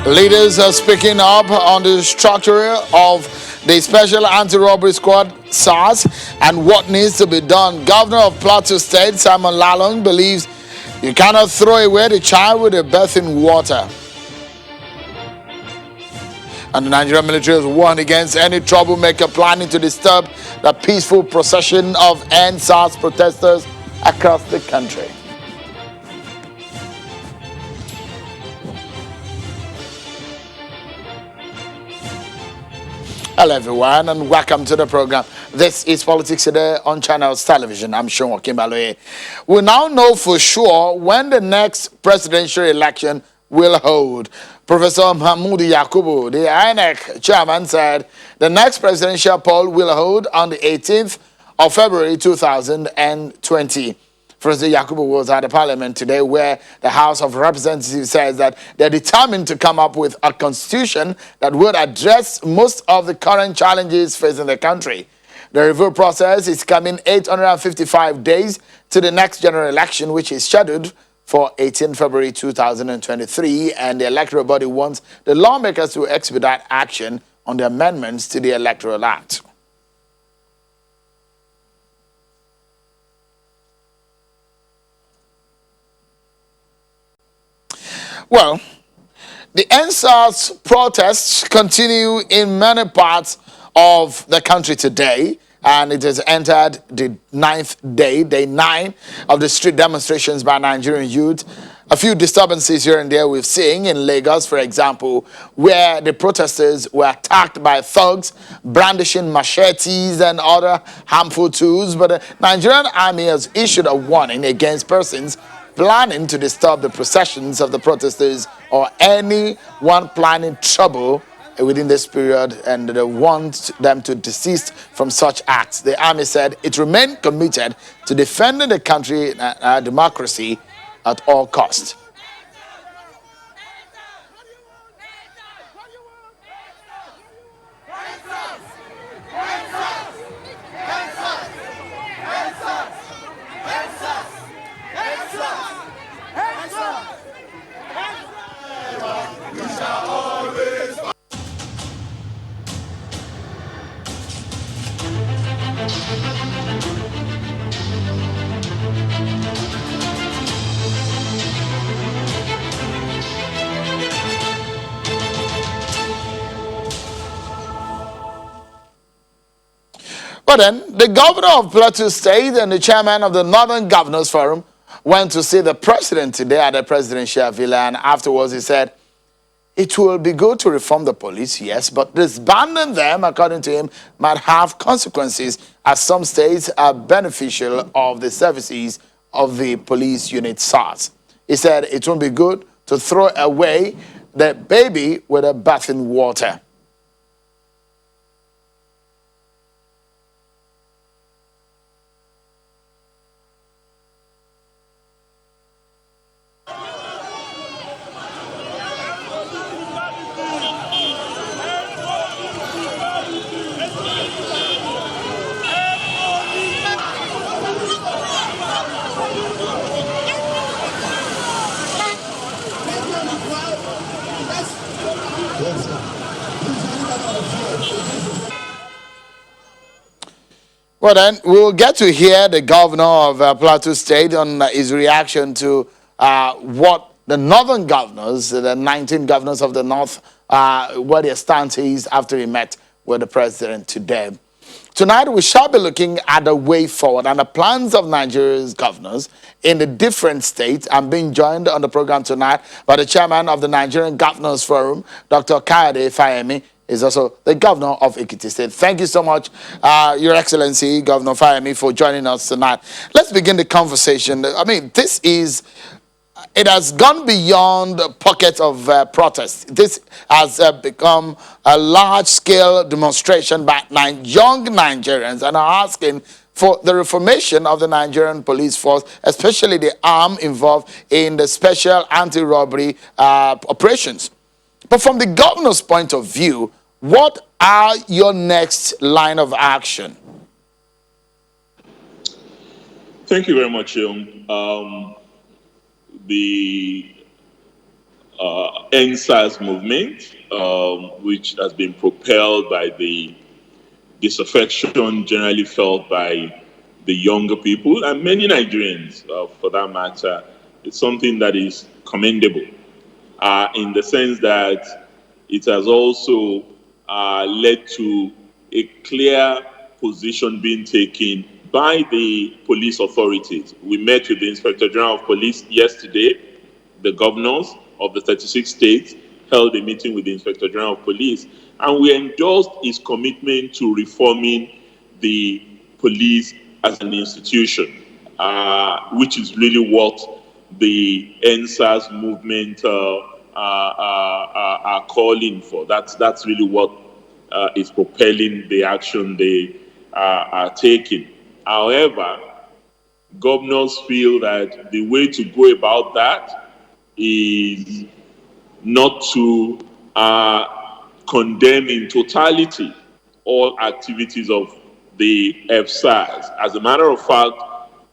Leaders are speaking up on the structure of the Special Anti-Robbery Squad, SARS, and what needs to be done. Governor of Plateau State, Simon Lalong, believes you cannot throw away the child with the bathing water. And the Nigerian military has warned against any troublemaker planning to disturb the peaceful procession of End SARS protesters across the country. Hello everyone and welcome to the program. This is Politics Today on Channels Television. I'm Sean Kimbaloye. We now know for sure when the next presidential election will hold. Professor Mahmoud Yakubu, the INEC chairman, said the next presidential poll will hold on the 18th of February 2020. Professor Yakubu was at the parliament today where the House of Representatives says that they're determined to come up with a constitution that would address most of the current challenges facing the country. The review process is coming 855 days to the next general election, which is scheduled for 18 February 2023, and the electoral body wants the lawmakers to expedite action on the amendments to the Electoral Act. Well, the NSAS protests continue in many parts of the country today, and it has entered the ninth day, day 9 of the street demonstrations by Nigerian youth. A few disturbances here and there we've seen in Lagos, for example, where the protesters were attacked by thugs brandishing machetes and other harmful tools. But the Nigerian army has issued a warning against persons planning to disturb the processions of the protesters or anyone planning trouble within this period, and they want them to desist from such acts. The army said it remained committed to defending the country and democracy at all costs. But then, the governor of Plateau State and the chairman of the Northern Governors Forum went to see the president today at the presidential villa, and afterwards he said, it will be good to reform the police, yes, but disbanding them, according to him, might have consequences, as some states are beneficial of the services of the police unit SARS. He said it won't be good to throw away the baby with the bathing water. Well, then we'll get to hear the governor of Plateau State on his reaction to what the northern governors, the 19 governors of the north, what their stance is after he met with the president today. Tonight, we shall be looking at the way forward and the plans of Nigeria's governors in the different states. I'm being joined on the program tonight by the chairman of the Nigerian Governors Forum, Dr. Kayode Fayemi, is also the governor of Ekiti State. Thank you so much, Your Excellency, Governor Fayemi, for joining us tonight. Let's begin the conversation. I mean, it has gone beyond pockets of protest. This has become a large-scale demonstration by young Nigerians and are asking for the reformation of the Nigerian police force, especially the arm involved in the special anti-robbery operations. But from the governor's point of view, what are your next line of action? Thank you very much, the SARS movement, which has been propelled by the disaffection generally felt by the younger people and many Nigerians, for that matter. It's something that is commendable in the sense that it has also led to a clear position being taken by the police authorities. We met with the Inspector General of Police yesterday. The governors of the 36 states held a meeting with the Inspector General of Police, and we endorsed his commitment to reforming the police as an institution, which is really what the SARS movement are calling for. That's really what is propelling the action they are taking. However, governors feel that the way to go about that is not to condemn in totality all activities of the SARS. As a matter of fact,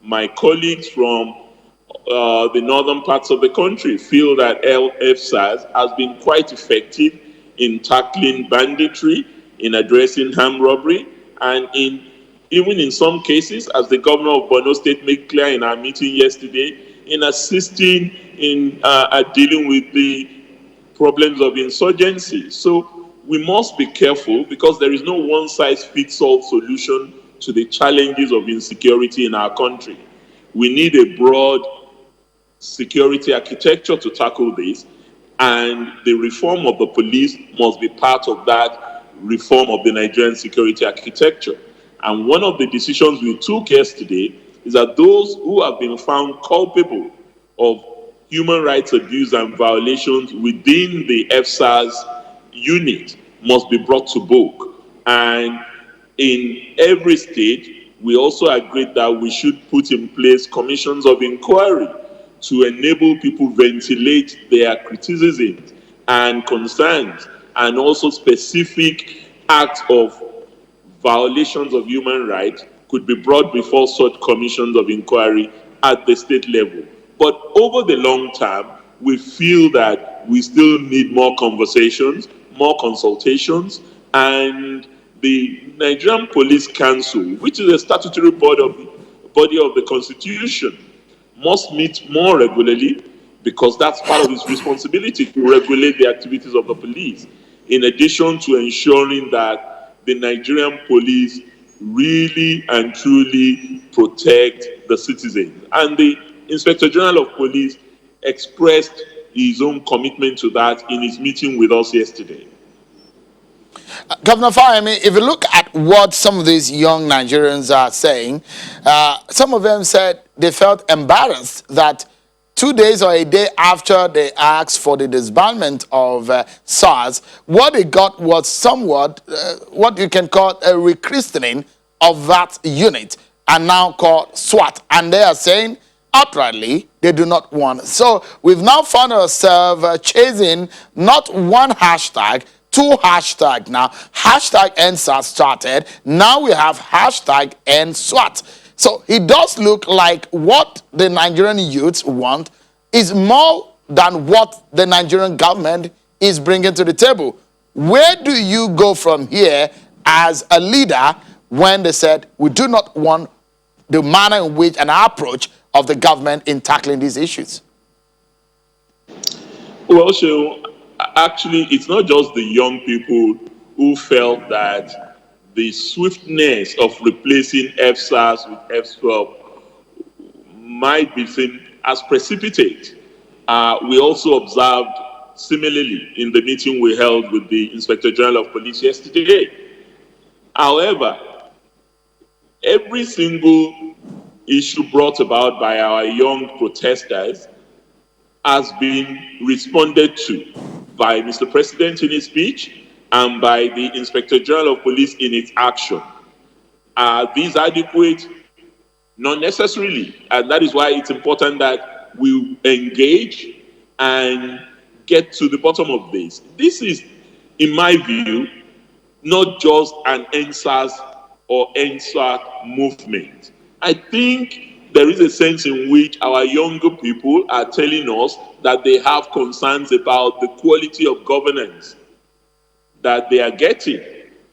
my colleagues from the northern parts of the country feel that SARS has been quite effective in tackling banditry, in addressing armed robbery, and even in some cases, as the governor of Borno State made clear in our meeting yesterday, in assisting in dealing with the problems of insurgency. So we must be careful because there is no one-size-fits-all solution to the challenges of insecurity in our country. We need a broad security architecture to tackle this, and the reform of the police must be part of that reform of the Nigerian security architecture. And one of the decisions we took yesterday is that those who have been found culpable of human rights abuse and violations within the SARS unit must be brought to book. And in every state, we also agreed that we should put in place commissions of inquiry to enable people ventilate their criticisms and concerns, and also specific acts of violations of human rights could be brought before such commissions of inquiry at the state level. But over the long term, we feel that we still need more conversations, more consultations, and the Nigerian Police Council, which is a statutory body of the Constitution, must meet more regularly because that's part of its responsibility to regulate the activities of the police, in addition to ensuring that the Nigerian police really and truly protect the citizens. And the Inspector General of Police expressed his own commitment to that in his meeting with us yesterday. Governor Fayemi, if you look at what some of these young Nigerians are saying, some of them said they felt embarrassed that 2 days or a day after they asked for the disbandment of SARS, what they got was somewhat what you can call a rechristening of that unit, and now called SWAT. And they are saying outrightly they do not want it. So we've now found ourselves chasing not one hashtag, two hashtags now. Hashtag NSAS started. Now we have hashtag NSWAT. So it does look like what the Nigerian youths want is more than what the Nigerian government is bringing to the table. Where do you go from here as a leader when they said we do not want the manner in which an approach of the government in tackling these issues? Well, so actually, it's not just the young people who felt that the swiftness of replacing SARS with F12 might be seen as precipitate. We also observed similarly in the meeting we held with the Inspector General of Police yesterday. However, every single issue brought about by our young protesters has been responded to by Mr. President in his speech and by the Inspector General of Police in its action. Are these adequate? Not necessarily. And that is why it's important that we engage and get to the bottom of this. This is, in my view, not just an NSAS or NSWAT movement. I think there is a sense in which our younger people are telling us that they have concerns about the quality of governance that they are getting.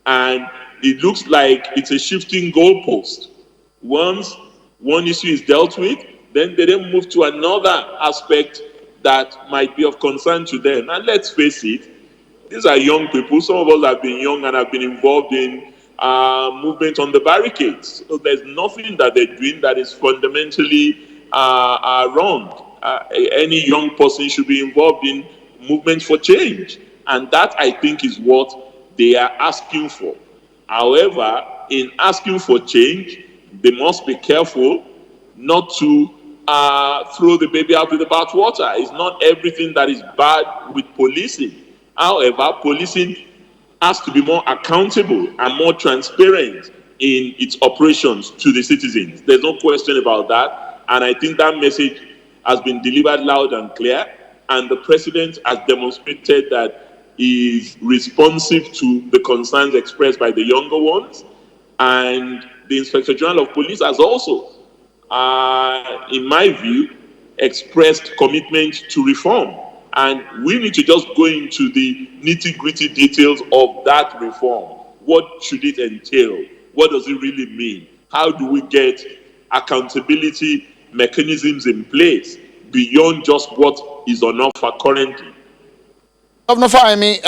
And it looks like it's a shifting goalpost. Once one issue is dealt with, then they then move to another aspect that might be of concern to them. And let's face it, these are young people. Some of us have been young and have been involved in movement on the barricades. So there's nothing that they're doing that is fundamentally wrong. Any young person should be involved in movement for change. And that, I think, is what they are asking for. However, in asking for change, they must be careful not to throw the baby out with the bathwater. It's not everything that is bad with policing. However, policing has to be more accountable and more transparent in its operations to the citizens. There's no question about that. And I think that message has been delivered loud and clear. And the president has demonstrated that he is responsive to the concerns expressed by the younger ones. And the Inspector General of Police has also, in my view, expressed commitment to reform. And we need to just go into the nitty-gritty details of that reform. What should it entail? What does it really mean? How do we get accountability mechanisms in place beyond just what is on offer currently? Governor Fahimi,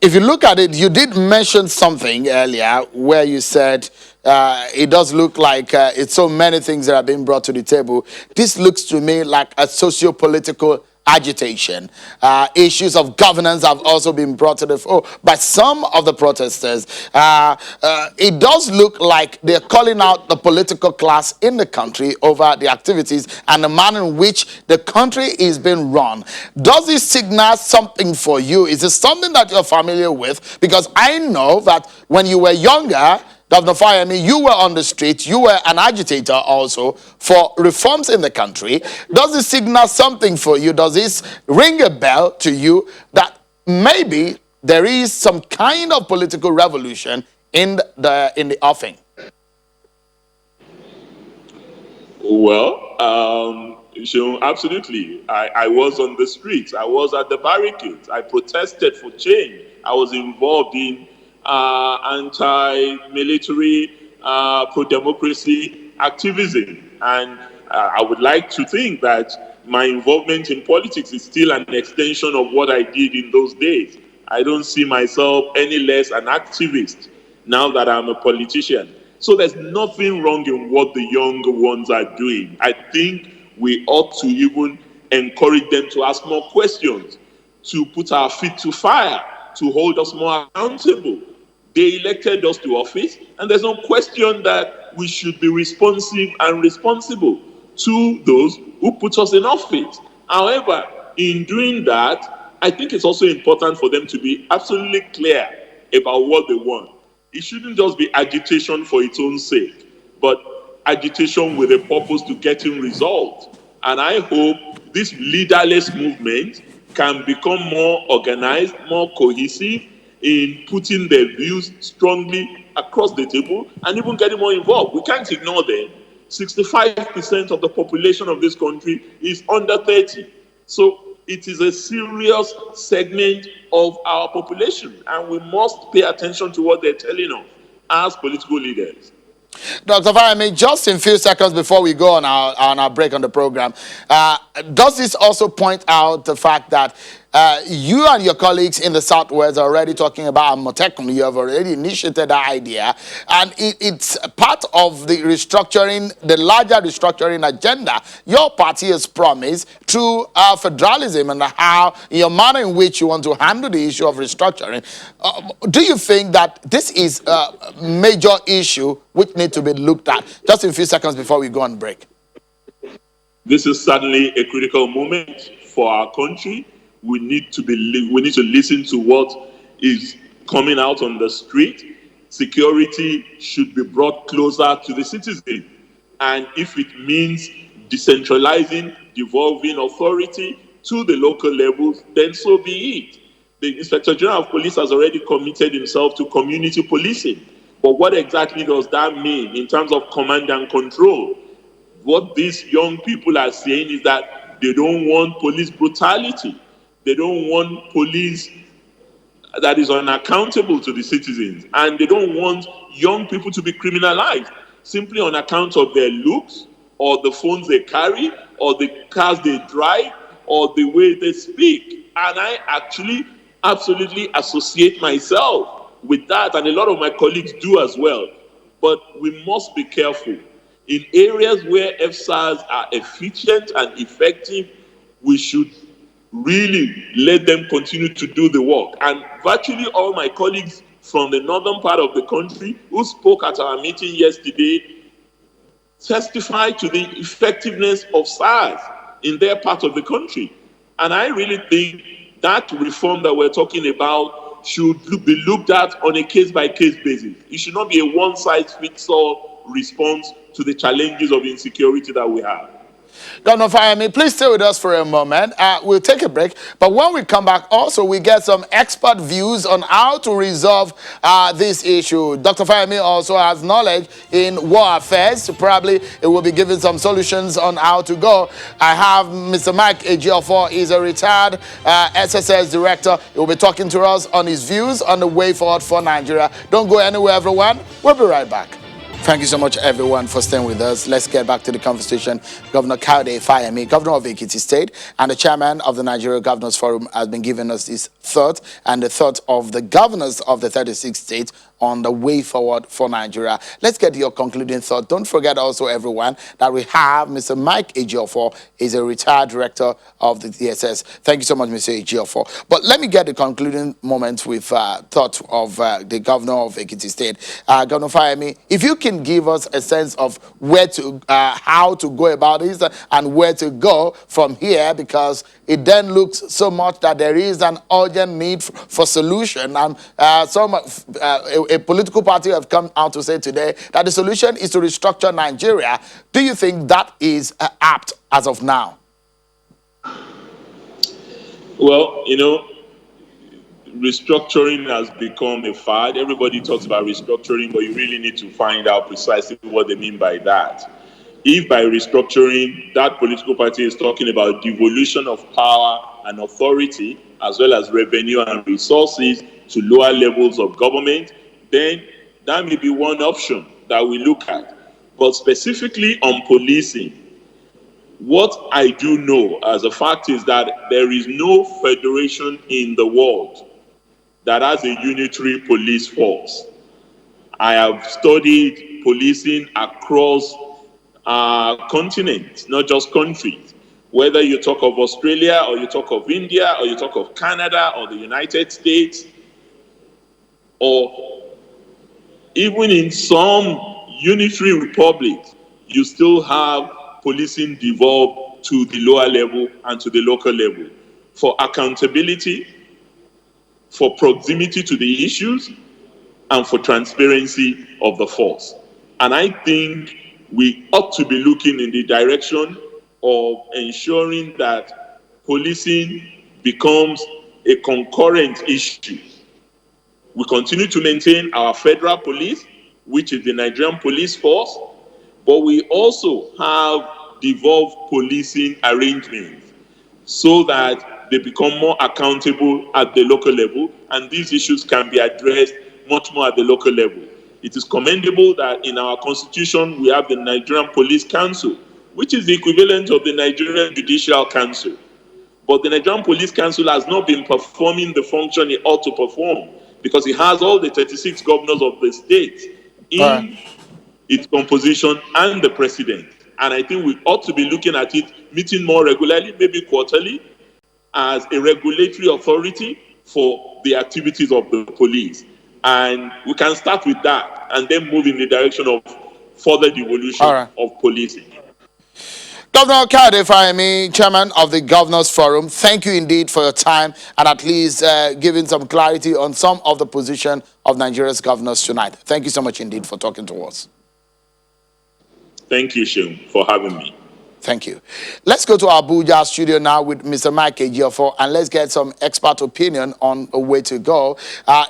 if you look at it, you did mention something earlier where you said it does look like it's so many things that are being brought to the table. This looks to me like a socio-political agitation. Issues of governance have also been brought to the fore by some of the protesters. It does look like they're calling out the political class in the country over the activities and the manner in which the country is being run. Does this signal something for you? Is it something that you're familiar with? Because I know that when you were younger, Governor Fahimi, you were on the street, you were an agitator also for reforms in the country. Does this signal something for you? Does this ring a bell to you that maybe there is some kind of political revolution in the offing? Well, absolutely. I was on the streets. I was at the barricades. I protested for change. I was involved in anti-military, pro-democracy activism. And I would like to think that my involvement in politics is still an extension of what I did in those days. I don't see myself any less an activist now that I'm a politician. So there's nothing wrong in what the younger ones are doing. I think we ought to even encourage them to ask more questions, to put our feet to fire, to hold us more accountable. They elected us to office, and there's no question that we should be responsive and responsible to those who put us in office. However, in doing that, I think it's also important for them to be absolutely clear about what they want. It shouldn't just be agitation for its own sake, but agitation with a purpose to getting results. And I hope this leaderless movement can become more organized, more cohesive in putting their views strongly across the table and even getting more involved. We can't ignore them. 65% of the population of this country is under 30. So it is a serious segment of our population, and we must pay attention to what they're telling us as political leaders. Dr. Fahimi, just in a few seconds before we go on our break on the program, does this also point out the fact that you and your colleagues in the Southwest are already talking about Motekun? You have already initiated that idea, and it's part of the restructuring, the larger restructuring agenda your party has promised through federalism and how your manner in which you want to handle the issue of restructuring. Do you think that this is a major issue which needs to be looked at? Just in a few seconds before we go on break. This is certainly a critical moment for our country. We need to listen to what is coming out on the street. Security should be brought closer to the citizen. And if it means decentralizing, devolving authority to the local levels, then so be it. The Inspector General of Police has already committed himself to community policing. But what exactly does that mean in terms of command and control? What these young people are saying is that they don't want police brutality. They don't want police that is unaccountable to the citizens. And they don't want young people to be criminalized simply on account of their looks or the phones they carry or the cars they drive or the way they speak. And I actually absolutely associate myself with that, and a lot of my colleagues do as well. But we must be careful. In areas where FSARs are efficient and effective, we should really let them continue to do the work. And virtually all my colleagues from the northern part of the country who spoke at our meeting yesterday testified to the effectiveness of SARS in their part of the country. And I really think that reform that we're talking about should be looked at on a case-by-case basis. It should not be a one-size-fits-all response to the challenges of insecurity that we have. Governor Fayemi, please stay with us for a moment. We'll take a break. But when we come back, also, we get some expert views on how to resolve this issue. Dr. Fayemi also has knowledge in war affairs. So probably it will be giving some solutions on how to go. I have Mr. Mike Ejiofor. He's a retired SSS director. He will be talking to us on his views on the way forward for Nigeria. Don't go anywhere, everyone. We'll be right back. Thank you so much, everyone, for staying with us. Let's get back to the conversation. Governor Kayode Fayemi, Governor of Ekiti State, and the chairman of the Nigeria Governors Forum, has been giving us his thought and the thought of the governors of the 36 states on the way forward for Nigeria. Let's get your concluding thought. Don't forget also, everyone, that we have Mr. Mike Ejiofor. Is a retired director of the DSS. Thank you so much, Mr. Ejiofor. But let me get the concluding moment with thought of the governor of Ekiti State. Governor Fayemi, if you can give us a sense of where to, how to go about this and where to go from here, because it then looks so much that there is an urgent need for solution. And a political party have come out to say today that the solution is to restructure Nigeria. Do you think that is apt as of now? Well, you know, restructuring has become a fad. Everybody talks about restructuring, but you really need to find out precisely what they mean by that. If by restructuring, that political party is talking about devolution of power and authority, as well as revenue and resources to lower levels of government, then that may be one option that we look at. But specifically on policing, what I do know as a fact is that there is no federation in the world that has a unitary police force. I have studied policing across continents, not just countries. Whether you talk of Australia, or you talk of India, or you talk of Canada, or the United States, or even in some unitary republics, you still have policing devolved to the lower level and to the local level for accountability, for proximity to the issues, and for transparency of the force. And I think we ought to be looking in the direction of ensuring that policing becomes a concurrent issue. We continue to maintain our federal police, which is the Nigerian police force, but we also have devolved policing arrangements so that they become more accountable at the local level, and these issues can be addressed much more at the local level. It is commendable that in our constitution we have the Nigerian Police Council, which is the equivalent of the Nigerian Judicial Council. But the Nigerian Police Council has not been performing the function it ought to perform, because it has all the 36 governors of the state in its composition and the president. And I think we ought to be looking at it, meeting more regularly, maybe quarterly, as a regulatory authority for the activities of the police. And we can start with that and then move in the direction of further devolution of policing. Governor Kayode Fayemi, chairman of the Governors Forum, thank you indeed for your time and at least giving some clarity on some of the position of Nigeria's governors tonight. Thank you so much indeed for talking to us. Thank you, Sheung, for having me. Thank you. Let's go to Abuja studio now with Mr. Mike Ejiofor, and let's get some expert opinion on a way to go.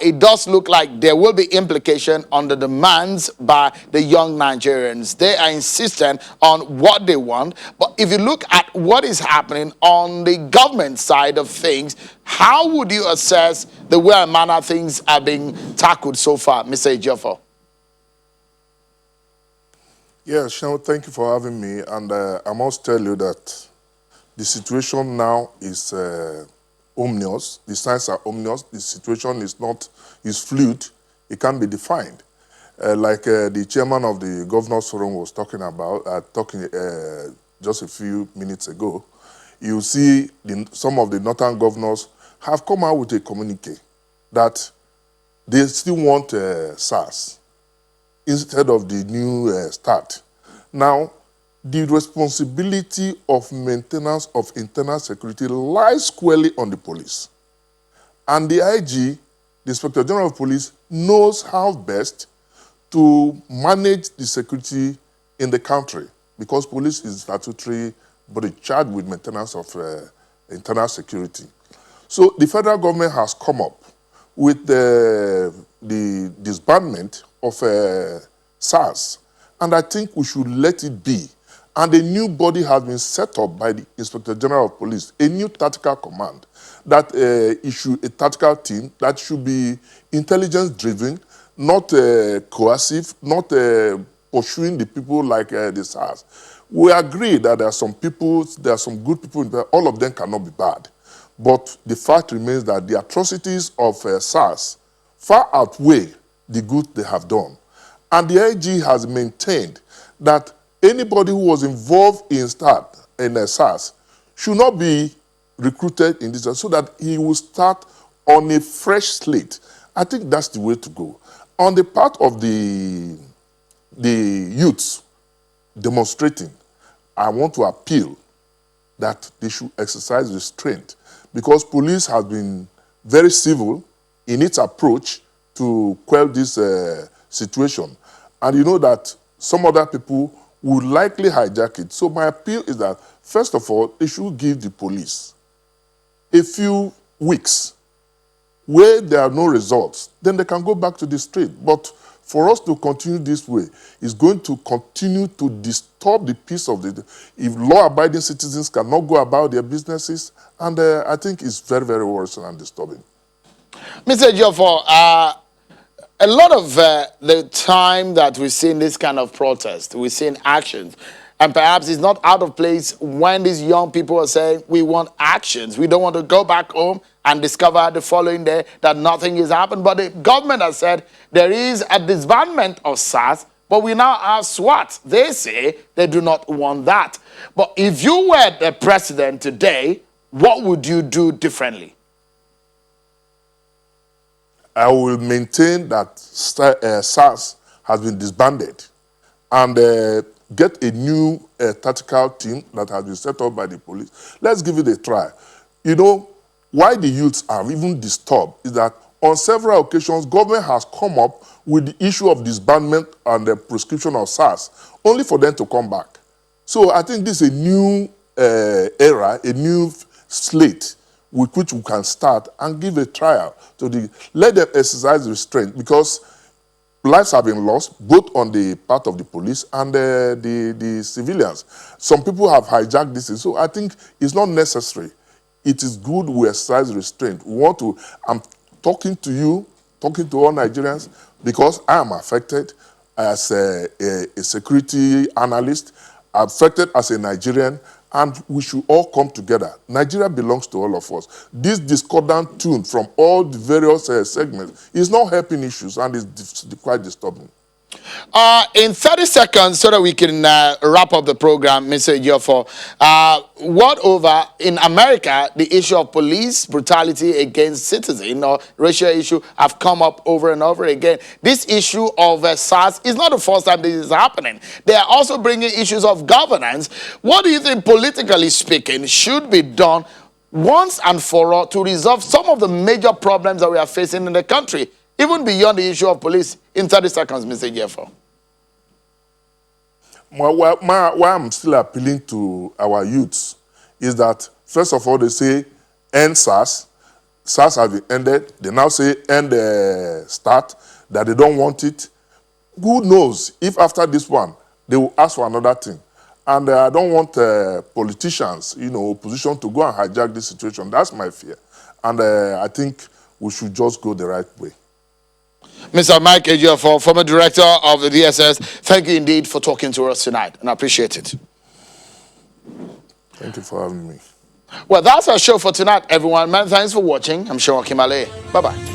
It does look like there will be implication on the demands by the young Nigerians. They are insistent on what they want. But if you look at what is happening on the government side of things, how would you assess the way and manner things are being tackled so far, Mr. Ejiofor? Yeah, Sean, thank you for having me. And I must tell you that the situation now is ominous. The signs are ominous. The situation is fluid. It can't be defined. Like the chairman of the Governors Forum was talking about, just a few minutes ago, you see some of the northern governors have come out with a communique that they still want SARS instead of the new start. Now, the responsibility of maintenance of internal security lies squarely on the police. And the IG, the Inspector General of Police, knows how best to manage the security in the country, because police is statutory body charged with maintenance of internal security. So the federal government has come up with the disbandment of SARS, and I think we should let it be. And a new body has been set up by the Inspector General of Police, a new tactical command that issue a tactical team that should be intelligence-driven, not coercive, not pursuing the people like the SARS. We agree that there are some people, there are some good people, all of them cannot be bad. But the fact remains that the atrocities of SARS far outweigh the good they have done. And the IG has maintained that anybody who was involved in SARS should not be recruited in this, so that he will start on a fresh slate. I think that's the way to go. On the part of the youths demonstrating, I want to appeal that they should exercise restraint, because police has been very civil in its approach to quell this situation. And you know that some other people would likely hijack it. So my appeal is that, first of all, they should give the police a few weeks where there are no results. Then they can go back to the street. But for us to continue this way is going to continue to disturb the peace of the... If law-abiding citizens cannot go about their businesses, and I think it's very, very worrisome and disturbing. Mr. Ejiofor, a lot of the time that we see in this kind of protest, we see in actions, and perhaps it's not out of place when these young people are saying, we want actions. We don't want to go back home and discover the following day that nothing has happened. But the government has said there is a disbandment of SARS, but we now have SWAT. They say they do not want that. But if you were the president today, what would you do differently? I will maintain that SARS has been disbanded and get a new tactical team that has been set up by the police. Let's give it a try. You know, why the youths are even disturbed is that on several occasions, government has come up with the issue of disbandment and the prescription of SARS, only for them to come back. So I think this is a new era, a new slate with which we can start and give a trial to let them exercise restraint, because lives have been lost both on the part of the police and the civilians. Some people have hijacked this, so I think it's not necessary. It is good we exercise restraint. We want to, I'm talking to you, talking to all Nigerians, because I am affected as a security analyst, affected as a Nigerian, and we should all come together. Nigeria belongs to all of us. This discordant tune from all the various segments is not helping issues, and it's quite disturbing. In 30 seconds, so that we can wrap up the program, Mr. Ejiofor, what over in America, the issue of police brutality against citizens or racial issue have come up over and over again. This issue of SARS is not the first time this is happening. They are also bringing issues of governance. What do you think, politically speaking, should be done once and for all to resolve some of the major problems that we are facing in the country, even beyond the issue of police? In 30 seconds, Mr. Ejiofor. why I'm still appealing to our youths is that, first of all, they say end SARS. SARS has been ended. They now say end start, that they don't want it. Who knows if after this one, they will ask for another thing. And I don't want politicians, opposition to go and hijack this situation. That's my fear. And I think we should just go the right way. Mr. Mike Ejiofor, former director of the DSS, thank you indeed for talking to us tonight, and I appreciate it. Thank you for having me. Well, that's our show for tonight, everyone. Many thanks for watching. I'm Sean Kimale. Bye-bye.